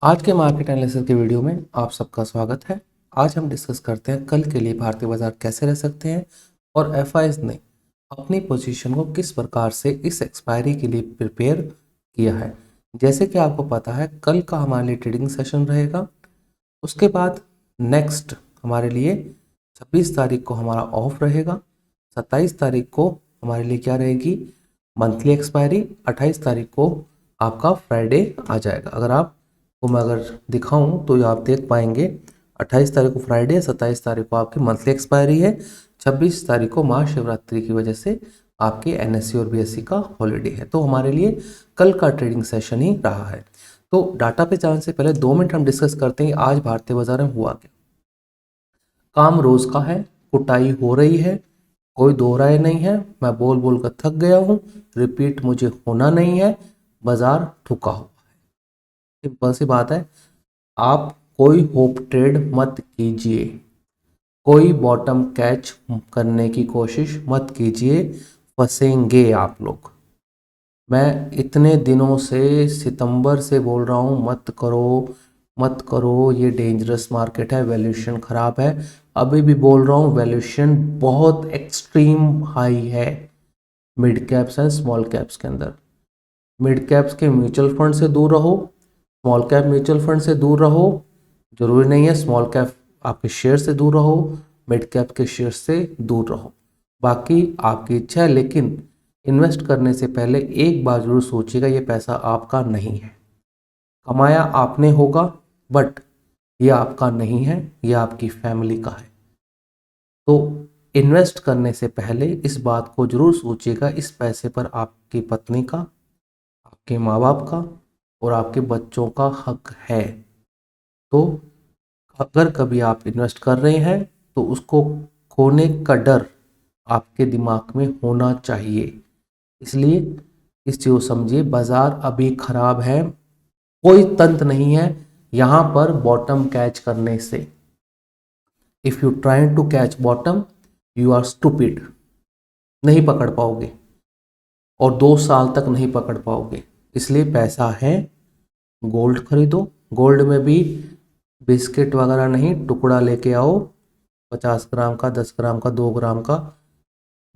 आज के market analysis के वीडियो में आप सबका स्वागत है। आज हम डिस्कस करते हैं कल के लिए भारतीय बाजार कैसे रह सकते हैं और एफआईज ने अपनी पोजीशन को किस प्रकार से इस एक्सपायरी के लिए प्रिपेयर किया है। जैसे कि आपको पता है कल का हमारे लिए ट्रेडिंग सेशन रहेगा। उसके बाद नेक्स्ट हमारे लिए 26 तारीख को हमारा ऑफ रहेगा। 27 तारीख को हमारे लिए क्या रहेगी, मंथली एक्सपायरी। 28 तारीख को आपका फ्राइडे आ जाएगा। मैं अगर दिखाऊं तो ये आप देख पाएंगे 28 तारीख को फ्राइडे, 27 तारीख को आपकी मंथली एक्सपायरी है, 26 तारीख को महाशिवरात्रि की वजह से आपके एनएससी और बीएससी का हॉलीडे है। तो हमारे लिए कल का ट्रेडिंग सेशन ही रहा है। तो डाटा पे जाने से पहले 2 मिनट हम डिस्कस करते हैं आज भारतीय बाजार में हुआ क्या। काम रोज का है, कुटाई हो रही है, कोई दो राय नहीं है। मैं बोल बोल कर थक गया हूँ, रिपीट मुझे होना नहीं है। बाजार ठुका हुआ है, सिंपल सी बात है। आप कोई होप ट्रेड मत कीजिए, कोई बॉटम कैच करने की कोशिश मत कीजिए, फंसेंगे आप लोग। मैं इतने दिनों से सितंबर से बोल रहा हूँ मत करो मत करो, ये डेंजरस मार्केट है, वैल्यूएशन खराब है। अभी भी बोल रहा हूँ वैल्यूएशन बहुत एक्सट्रीम हाई है mid caps and small caps के अंदर। मिड कैप्स के म्यूचुअल फंड से दूर रहो, स्मॉल कैप म्यूचुअल फंड से दूर रहो। जरूरी नहीं है स्मॉल कैप आपके शेयर से दूर रहो, मिड कैप के शेयर से दूर रहो, बाकी आपकी इच्छा है। लेकिन इन्वेस्ट करने से पहले एक बार जरूर सोचिएगा ये पैसा आपका नहीं है। कमाया आपने होगा बट ये आपका नहीं है, ये आपकी फैमिली का है। तो इन्वेस्ट करने से पहले इस बात को जरूर सोचिएगा, इस पैसे पर आपकी पत्नी का, आपके माँ बाप का और आपके बच्चों का हक है। तो अगर कभी आप इन्वेस्ट कर रहे हैं तो उसको खोने का डर आपके दिमाग में होना चाहिए। इसलिए इस चीज़ को समझिए, बाजार अभी खराब है, कोई तंत्र नहीं है यहाँ पर बॉटम कैच करने से। If you trying to catch bottom you are stupid, नहीं पकड़ पाओगे और 2 साल तक नहीं पकड़ पाओगे। इसलिए पैसा है, गोल्ड खरीदो। गोल्ड में भी बिस्किट वगैरह नहीं, टुकड़ा लेके आओ 50 ग्राम का, 10 ग्राम का, 2 ग्राम का,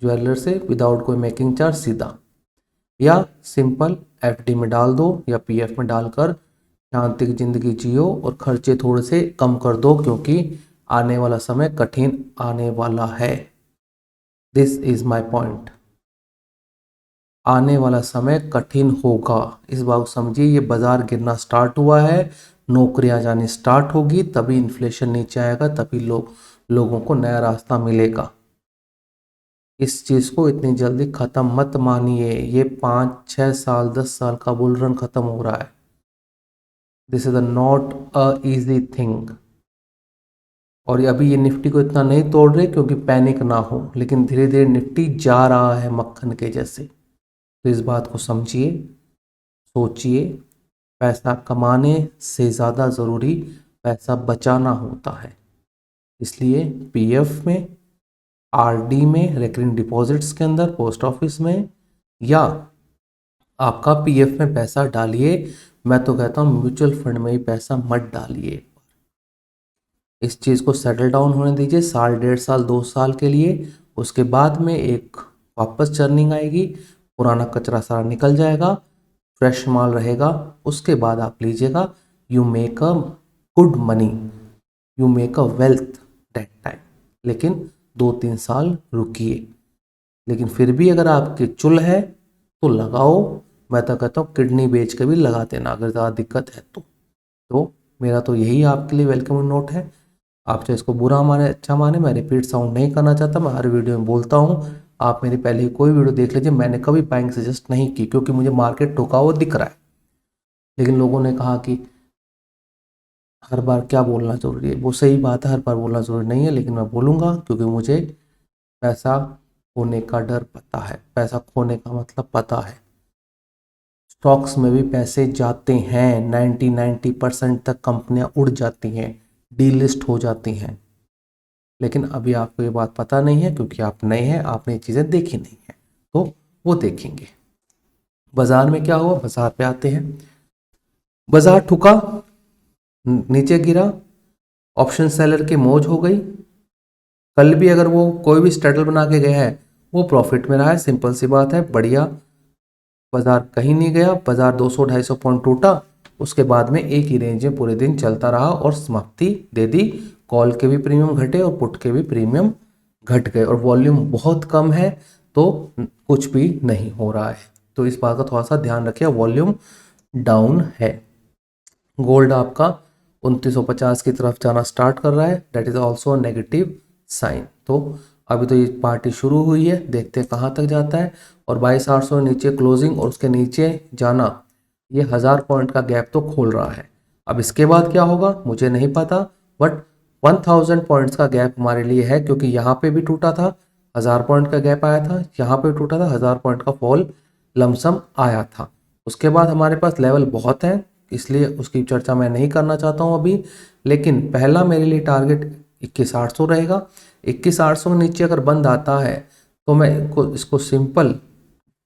ज्वेलर से विदाउट कोई मेकिंग चार्ज सीधा, या सिंपल एफडी में डाल दो या पीएफ में डालकर शांति की जिंदगी जियो और खर्चे थोड़े से कम कर दो, क्योंकि आने वाला समय कठिन आने वाला है। This is my point. आने वाला समय कठिन होगा, इस बात को समझिए। ये बाजार गिरना स्टार्ट हुआ है, नौकरियां जानी स्टार्ट होगी, तभी इन्फ्लेशन नीचे आएगा, तभी लोगों को नया रास्ता मिलेगा। इस चीज़ को इतनी जल्दी ख़त्म मत मानिए। ये 5-6 साल 10 साल का बुल रन ख़त्म हो रहा है। This is not a easy thing. और अभी ये निफ्टी को इतना नहीं तोड़ रहे क्योंकि पैनिक ना हो, लेकिन धीरे धीरे निफ्टी जा रहा है मक्खन के जैसे। तो इस बात को समझिए, सोचिए। पैसा कमाने से ज़्यादा ज़रूरी पैसा बचाना होता है। इसलिए पीएफ में, आरडी में, रेकरिंग डिपॉजिट्स के अंदर, पोस्ट ऑफिस में, या आपका पीएफ में पैसा डालिए। मैं तो कहता हूँ म्यूचुअल फंड में ही पैसा मत डालिए। इस चीज़ को सेटल डाउन होने दीजिए साल, 1.5 साल, 2 साल के लिए। उसके बाद में एक वापस चर्निंग आएगी, पुराना कचरा सारा निकल जाएगा, फ्रेश माल रहेगा। उसके बाद आप लीजिएगा। You make a good money, you make a wealth that time. लेकिन 2-3 साल रुकिए। लेकिन फिर भी अगर आपके चुल है तो लगाओ। मैं तो कहता हूँ किडनी बेच के भी लगा देना अगर ज़्यादा दिक्कत है तो मेरा तो यही आपके लिए वेलकम नोट है। आप चाहे इसको बुरा माने अच्छा माने, मैं रिपीट साउंड नहीं करना चाहता। मैं हर वीडियो में बोलता हूँ, आप मेरी पहले कोई वीडियो देख लीजिए, मैंने कभी बाइंग सजेस्ट नहीं की क्योंकि मुझे मार्केट ठुका हुआ दिख रहा है। लेकिन लोगों ने कहा कि हर बार क्या बोलना ज़रूरी है। वो सही बात है, हर बार बोलना ज़रूरी नहीं है, लेकिन मैं बोलूँगा क्योंकि मुझे पैसा खोने का डर पता है, पैसा खोने का मतलब पता है। स्टॉक्स में भी पैसे जाते हैं, 90% तक कंपनियां उड़ जाती हैं, डीलिस्ट हो जाती हैं। लेकिन अभी आपको ये बात पता नहीं है क्योंकि आप नए हैं, आपने ये चीज़ें देखी नहीं है, तो वो देखेंगे। बाजार में क्या हुआ, बाजार पे आते हैं। बाजार ठुका, नीचे गिरा, ऑप्शन सेलर की मौज हो गई। कल भी अगर वो कोई भी स्ट्रेटल बना के गया है वो प्रॉफिट में रहा है, सिंपल सी बात है, बढ़िया। बाजार कहीं नहीं गया, बाजार 200-250 पॉइंट टूटा, उसके बाद में एक ही रेंज में पूरे दिन चलता रहा और समाप्ति दे दी। कॉल के भी प्रीमियम घटे और पुट के भी प्रीमियम घट गए, और वॉल्यूम बहुत कम है तो कुछ भी नहीं हो रहा है। तो इस बात का थोड़ा सा ध्यान रखिए, वॉल्यूम डाउन है। गोल्ड आपका 2950 की तरफ जाना स्टार्ट कर रहा है, that is also negative sign. तो अभी तो ये पार्टी शुरू हुई है, देखते हैं कहाँ तक जाता है। और 22,800 नीचे क्लोजिंग और उसके नीचे जाना, ये 1000 पॉइंट का गैप तो खोल रहा है। अब इसके बाद क्या होगा मुझे नहीं पता, बट 1000 पॉइंट्स का गैप हमारे लिए है, क्योंकि यहाँ पे भी टूटा था, 1000 पॉइंट का गैप आया था, यहाँ पे टूटा था, 1000 पॉइंट का फॉल लमसम आया था। उसके बाद हमारे पास लेवल बहुत है, इसलिए उसकी चर्चा मैं नहीं करना चाहता हूँ अभी। लेकिन पहला मेरे लिए टारगेट 21,800 रहेगा। 21,800 के नीचे अगर बंद आता है तो मैं इसको सिंपल,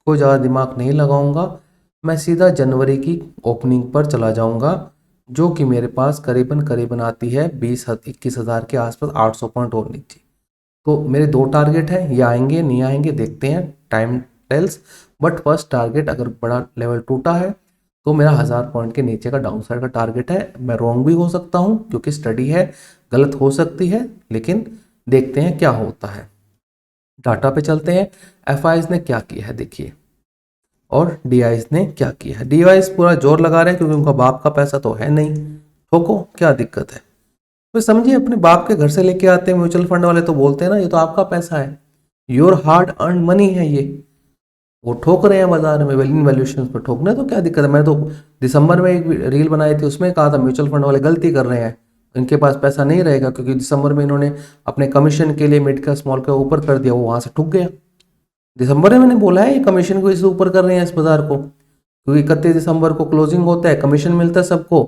कोई ज़्यादा दिमाग नहीं लगाऊंगा, मैं सीधा जनवरी की ओपनिंग पर चला जाऊंगा, जो कि मेरे पास करीबन करीबन आती है 21,000 के आसपास, 800 पॉइंट और नीचे। तो मेरे दो टारगेट हैं, ये आएंगे नहीं आएंगे देखते हैं, time tells. But first target, अगर बड़ा लेवल टूटा है तो मेरा 1000 पॉइंट के नीचे का डाउन साइड का टारगेट है। मैं रॉन्ग भी हो सकता हूँ क्योंकि स्टडी है, गलत हो सकती है, लेकिन देखते हैं क्या होता है। डाटा पे चलते हैं, एफ ने क्या किया है देखिए, और डी ने क्या किया है। डी पूरा जोर लगा रहे हैं क्योंकि उनका बाप का पैसा तो है नहीं, ठोको क्या दिक्कत है। तो समझिए, अपने बाप के घर से लेके आते हैं म्यूचुअल फंड वाले, तो बोलते हैं ना ये तो आपका पैसा है, योर हार्ड अर्न मनी है ये। वो ठोक रहे हैं बाजार में, इन वैल्यूएशन पर ठोकने तो क्या दिक्कत है। मैंने तो दिसंबर में एक रील बनाई थी, उसमें कहा था म्यूचुअल फंड वाले गलती कर रहे हैं, इनके पास पैसा नहीं रहेगा, क्योंकि दिसंबर में इन्होंने अपने कमीशन के लिए मिड का स्मॉल का ऊपर कर दिया, वो वहां से ठुक गया। दिसंबर में मैंने बोला है ये कमीशन को इसे ऊपर कर रहे हैं इस बाजार को, क्योंकि 31 दिसंबर को क्लोजिंग होता है, कमीशन मिलता है सबको।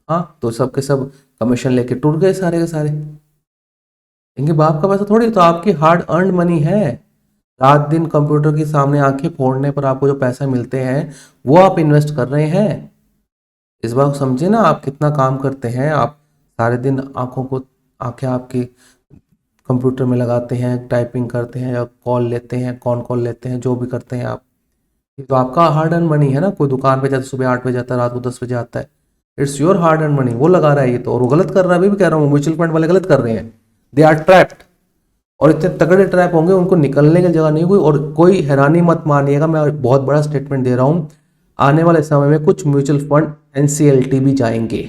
हाँ, तो सबके सब कमीशन लेके टूट गए सारे के सारे। इनके बाप का पैसा थोड़ी, तो आपकी हार्ड अर्न मनी है। रात दिन कंप्यूटर के सामने आंखें फोड़ने पर आपको जो पैसे मिलते हैं वो आप इन्वेस्ट कर रहे हैं। इस बात को समझिए ना, आप कितना काम करते हैं, आप सारे दिन आंखें आपकी कंप्यूटर में लगाते हैं, टाइपिंग करते हैं या कॉल लेते हैं, कॉल लेते हैं, जो भी करते हैं आप, ये तो आपका हार्ड अर्न मनी है ना। कोई दुकान पे जाता है सुबह 8 बजे आता है, रात को 10 बजे आता है, it's your hard earn money, वो लगा रहा है ये तो, और वो गलत कर रहा है। अभी भी कह रहा हूँ, म्यूचुअल फंड वाले गलत कर रहे हैं, दे आर ट्रैप्ड। और इतने तगड़े ट्रैप होंगे, उनको निकलने की जगह नहीं हुई। और कोई हैरानी मत मानिएगा, मैं बहुत बड़ा स्टेटमेंट दे रहा हूँ, आने वाले समय में कुछ म्यूचुअल फंड एनसीएलटी भी जाएंगे,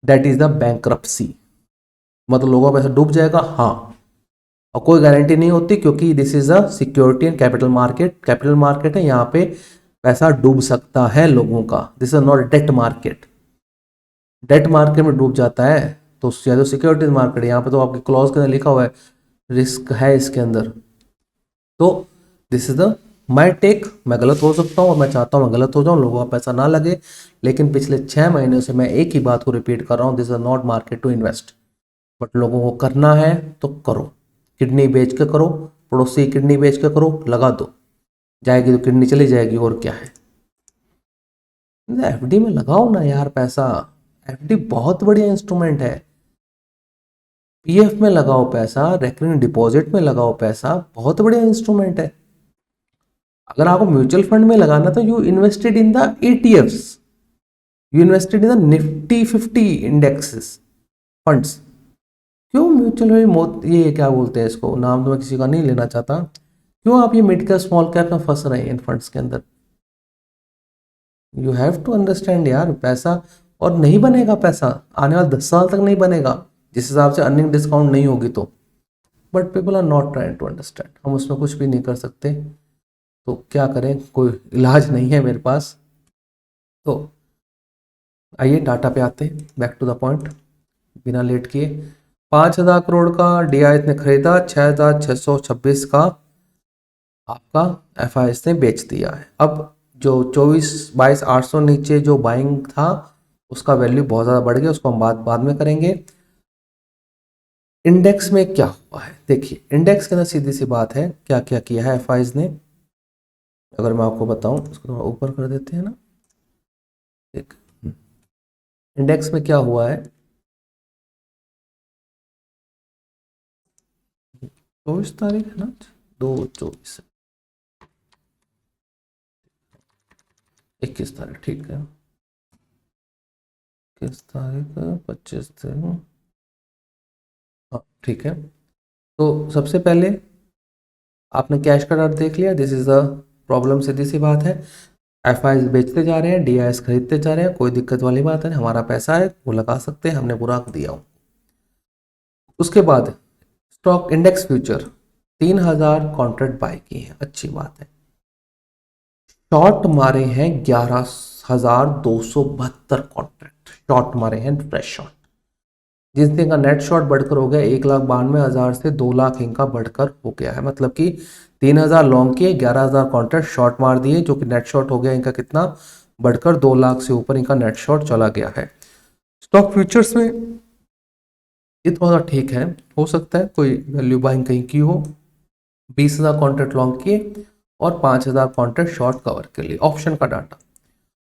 दैट इज द बैंक्रप्सी, मतलब लोगों का पैसा डूब जाएगा। हाँ, और कोई गारंटी नहीं होती, क्योंकि this is a security and capital market, capital market है, यहाँ पे पैसा डूब सकता है लोगों का, this is not debt market. Debt market में डूब जाता है तो तो सिक्योरिटीज मार्केट है, यहाँ पे तो आपके क्लॉज के अंदर लिखा हुआ है रिस्क है इसके अंदर। तो this is the my take, मैं गलत हो सकता हूँ और मैं चाहता हूँ मैं गलत हो जाऊँ, लोगों का पैसा ना लगे। लेकिन पिछले 6 महीनों से मैं एक ही बात को रिपीट कर रहा हूँ, this is not market to invest. But लोगों को करना है तो करो, किडनी बेच के करो, पड़ोसी की किडनी बेच के करो, लगा दो, जाएगी तो किडनी चली जाएगी, और क्या है। एफडी में लगाओ ना यार पैसा, एफडी बहुत बढ़िया इंस्ट्रूमेंट है। पीएफ में लगाओ पैसा, रेकरिंग डिपॉजिट में लगाओ पैसा, बहुत बढ़िया इंस्ट्रूमेंट है। अगर आपको म्यूचुअल फंड में लगाना तो you invested in the ETFs, you invested in the Nifty 50 indexes funds. क्यों म्यूचुअल ये क्या बोलते हैं इसको, नाम तो मैं किसी का नहीं लेना चाहता, क्यों आप ये मिड कैप स्मॉल कैप में फंस रहे हैं इन फंड्स के अंदर। यू हैव टू अंडरस्टैंड यार, पैसा और नहीं बनेगा, पैसा आने वाले 10 साल तक नहीं बनेगा, जिस हिसाब से अर्निंग डिस्काउंट नहीं होगी तो। But people are not trying to understand, हम उसमें कुछ भी नहीं कर सकते, तो क्या करें, कोई इलाज नहीं है मेरे पास। तो आइए डाटा पे आते हैं, बैक टू द पॉइंट, बिना लेट किए। 5,000 करोड़ का DI ने खरीदा, 6,626 का आपका FIS ने बेच दिया है। अब जो 22,800 नीचे जो बाइंग था उसका वैल्यू बहुत ज़्यादा बढ़ गया, उसको हम बाद में करेंगे। इंडेक्स में क्या हुआ है देखिए, इंडेक्स के अंदर सीधी सी बात है, क्या क्या किया है FIS ने, अगर मैं आपको बताऊं, इसको थोड़ा ऊपर कर देते हैं ना, एक इंडेक्स में क्या हुआ है, 24 तारीख है ना, 2/24, 21 तारीख, ठीक है, 21 तारीख, 25 दिन, हाँ ठीक है। तो सबसे पहले आपने कैश का डर देख लिया, दिस इज अ प्रॉब्लम, सीधी सी बात है। एफ आई बेचते जा रहे हैं, डी आई एस खरीदते जा रहे हैं, कोई दिक्कत वाली बात है, हमारा पैसा है वो लगा सकते हैं, हमने बुरा दिया हो। उसके बाद stock index future 3,000 contract by किए हैं, अच्छी बात है। शॉर्ट मारे हैं 11,272 कॉन्ट्रैक्ट शॉर्ट मारे हैं, फ्रेश शॉर्ट, जिस दिन का नेट शॉर्ट बढ़कर हो गया 1,92,000 से 2,00,000 इनका बढ़कर हो गया है, मतलब कि 3,000 लॉन्ग किए, 11,000 कॉन्ट्रैक्ट शॉर्ट मार दिए, जो कि नेट शॉर्ट हो गया इनका कितना, बढ़कर 2,00,000 से ऊपर इनका नेट शॉर्ट चला गया है। स्टॉक फ्यूचर्स में ये थोड़ा ठीक है, हो सकता है कोई वैल्यू बाइंग कहीं की हो। 20,000 कॉन्ट्रैक्ट लॉन्ग किए और 5,000 कॉन्ट्रैक्ट शॉर्ट कवर के लिए। ऑप्शन का डाटा,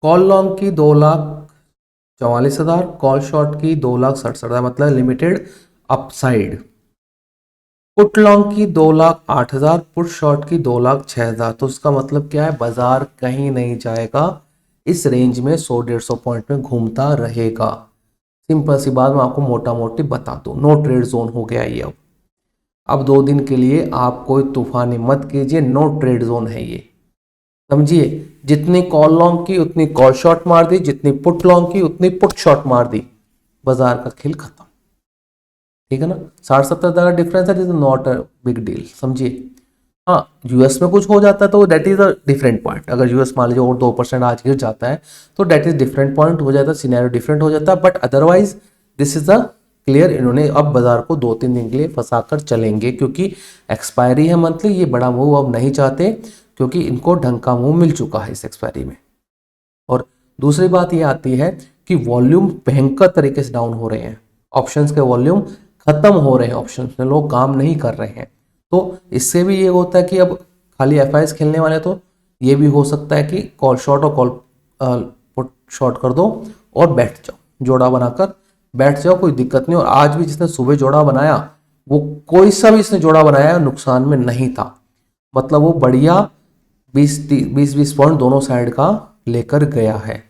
कॉल लॉन्ग की 2,44,000, कॉल शॉर्ट की 2,67,000, मतलब लिमिटेड अपसाइड। पुट लॉन्ग की 2,08,000, पुट शॉर्ट की 2,06,000। तो उसका मतलब क्या है, बाजार कहीं नहीं जाएगा, इस रेंज में 100-150 पॉइंट में घूमता रहेगा। सिंपल सी बात मैं आपको मोटा मोटी बता दूं, नो ट्रेड जोन हो गया ये। अब 2 दिन के लिए आप कोई तूफानी मत कीजिए, नो ट्रेड जोन है ये, समझिए। जितनी कॉल लॉन्ग की उतनी कॉल शॉर्ट मार दी, जितनी पुट लॉन्ग की उतनी पुट शॉर्ट मार दी, बाजार का खेल खत्म, ठीक है ना। 60-70 का डिफरेंस है, नॉट अ बिग डील, समझिए। हाँ, यूएस में कुछ हो जाता है तो that is a different point, अगर यूएस मान लीजिए और 2% आज गिर जाता है तो दैट इज डिफरेंट पॉइंट हो जाता है, सिनेरियो डिफरेंट हो जाता है, but otherwise this is a clear. इन्होंने अब बाजार को 2-3 दिन के लिए फंसा कर चलेंगे, क्योंकि एक्सपायरी है मंथली, ये बड़ा मूव अब नहीं चाहते, क्योंकि इनको ढंग का मूव मिल चुका है इस एक्सपायरी में। और दूसरी बात ये आती है कि वॉल्यूम भयंकर तरीके से डाउन हो रहे हैं, ऑप्शंस के वॉल्यूम खत्म हो रहे हैं, ऑप्शंस में लोग काम नहीं कर रहे हैं। तो इससे भी ये होता है कि अब खाली एफ खेलने वाले, तो ये भी हो सकता है कि कॉल शॉर्ट और कॉल पुट शॉर्ट कर दो और बैठ जाओ, जोड़ा बनाकर बैठ जाओ, कोई दिक्कत नहीं। और आज भी जिसने सुबह जोड़ा बनाया, वो कोई सा भी इसने जोड़ा बनाया नुकसान में नहीं था, मतलब वो बढ़िया 20-20 पॉइंट दोनों साइड का लेकर गया है।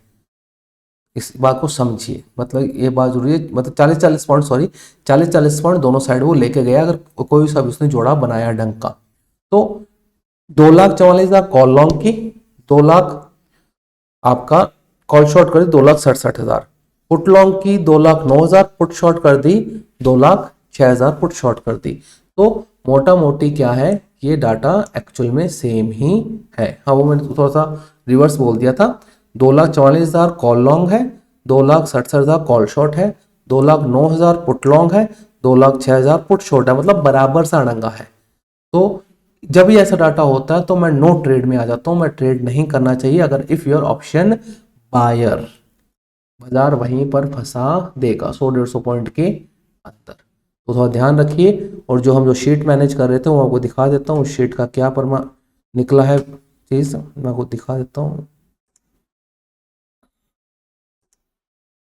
इस बात को समझिए, मतलब ये बात जरूरी है, मतलब 40-40 पॉइंट, सॉरी 40-40 पॉइंट दोनों साइड वो लेके गया, अगर कोई सा भी उसने जोड़ा बनाया ढंग का। तो 2,44,000 कॉल लॉन्ग की, 2,00,000 आपका कॉल शॉर्ट कर दी, 2,67,000 पुट लॉन्ग की, 2,09,000 पुट शॉर्ट कर दी, 2,06,000 पुट शॉर्ट कर दी। तो मोटा मोटी क्या है, ये डाटा एक्चुअल में सेम ही है। हाँ, वो मैंने थोड़ा सा रिवर्स बोल दिया था, 2,44,000 कॉल लॉन्ग है, 2,67,000 कॉल शॉर्ट है, 2,09,000 पुट लॉन्ग है, 2,06,000 पुट शॉर्ट है, मतलब बराबर सा अड़ंगा है। तो जब भी ऐसा डाटा होता है तो मैं नो ट्रेड में आ जाता हूं, मैं ट्रेड नहीं करना चाहिए अगर इफ योर ऑप्शन बायर। बाजार वहीं पर फंसा देगा 100-150 पॉइंट के अंदर, तो थोड़ा ध्यान रखिए। और जो शीट मैनेज कर रहे थे वो आपको दिखा देता हूँ, उस शीट का क्या परमा निकला है चीज, मैं आपको दिखा देता हूँ।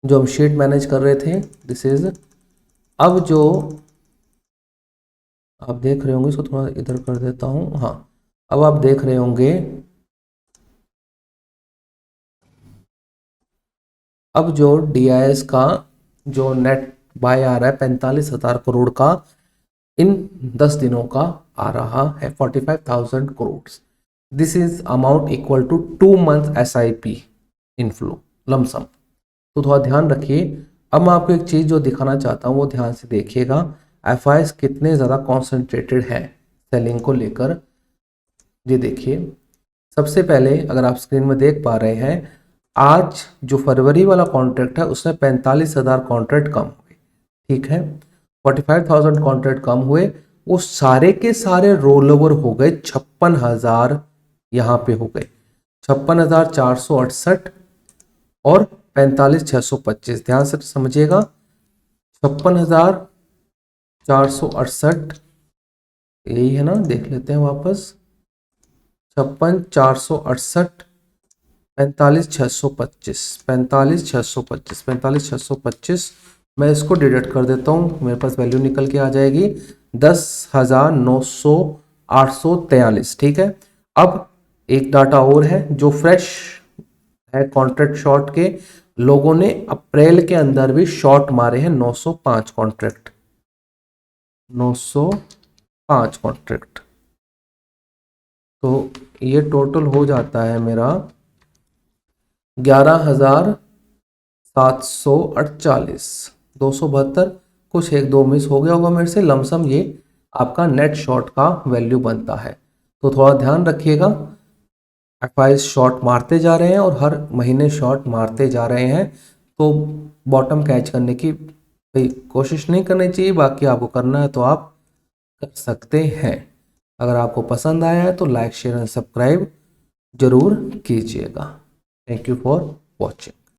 जो हम शीट मैनेज कर रहे थे, दिस इज, अब जो आप देख रहे होंगे, इसको थोड़ा इधर कर देता हूँ, हाँ अब आप देख रहे होंगे, अब जो डीआईएस का जो नेट बाय आ रहा है 45,000 करोड़ का, इन 10 दिनों का आ रहा है 45,000 crore. This is amount equal to 2 month SIP inflow lump sum. तो थोड़ा ध्यान रखिए। अब मैं आपको एक चीज़ जो दिखाना चाहता हूँ वो ध्यान से देखिएगा, एफ कितने ज़्यादा कॉन्सेंट्रेटेड हैं सेलिंग को लेकर। ये देखिए, सबसे पहले अगर आप स्क्रीन में देख पा रहे हैं, आज जो फरवरी वाला कॉन्ट्रैक्ट है उसमें 45,000 कॉन्ट्रैक्ट कम हुए, ठीक है, 45,000 कॉन्ट्रैक्ट कम हुए, वो सारे के सारे रोल ओवर हो गए 56,000, यहाँ पे हो गए 56,468 और 45,625। ध्यान से समझिएगा, 56,468 यही है ना, देख लेते हैं वापस, 56,468 45,625, 45,625, 45,625, मैं इसको डिडक्ट कर देता हूँ, मेरे पास वैल्यू निकल के आ जाएगी 10,900,843। ठीक है, अब एक डाटा और है जो फ्रेश है कॉन्ट्रैक्ट शॉर्ट के। लोगों ने अप्रैल के अंदर भी शॉर्ट मारे हैं 905 कॉन्ट्रैक्ट, 905 कॉन्ट्रैक्ट। तो ये टोटल हो जाता है मेरा 11,748, 272। कुछ एक दो मिस हो गया होगा मेरे से, लमसम ये आपका नेट शॉर्ट का वैल्यू बनता है। तो थोड़ा ध्यान रखिएगा, एफआईज शॉर्ट मारते जा रहे हैं और हर महीने शॉर्ट मारते जा रहे हैं, तो बॉटम कैच करने की भाई कोशिश नहीं करनी चाहिए। बाकी आपको करना है तो आप कर सकते हैं। अगर आपको पसंद आया है तो लाइक शेयर एंड सब्सक्राइब जरूर कीजिएगा। Thank you for watching.